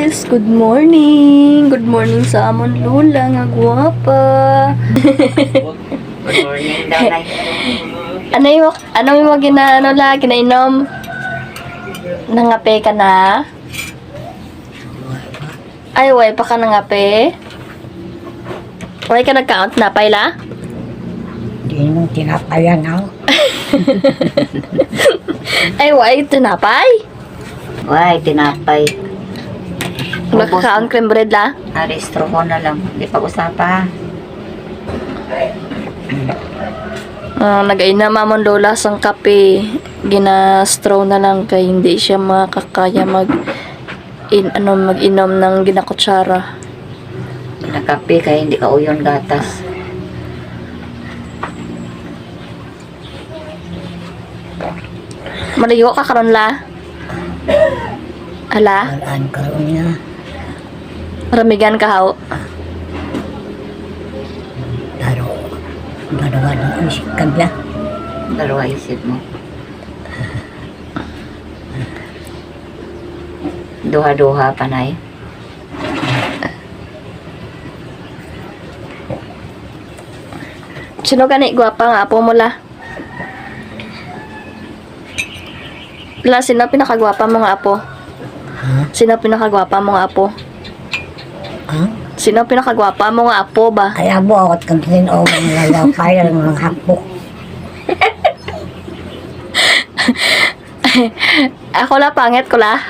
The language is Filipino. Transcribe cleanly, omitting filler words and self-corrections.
guys! Good morning! Good morning sa amon lula nga guwapa. Good morning daw, Nay. Ano yung ginaano la, ginainom? Nangape ka na? Ay, way pa ka nangape? Way ka nag-count na, Payla? Hindi mo tinapayan ako. Ay, way, tinapay? Why, tinapay. Nagkakaon cream bread la? Arestro ko na lang. Hindi pag-usapa. Nag-aina mamon lola sang kape. Gina-straw na lang kay hindi siya makakaya mag-inom ng ginakutsara. Nakape kaya hindi ka uyon gatas. Maligo ka karon la? Ala? Walaan karoon niya. Ramigan ka haw? Dalawa na isip ka biya. Dalawa isip mo. Duha-duha pa, Nay. Sino gani gwapa nga apo mo la? La, sino pinakagwapa mo nga apo? Ha? Sino pinakagwapa mo nga apo? Ha? Sino pinakagwapa mo nga apo ba? Kaya mo ako kang sinong mga lapay ng mga hapok. Ako la, pangit ko la.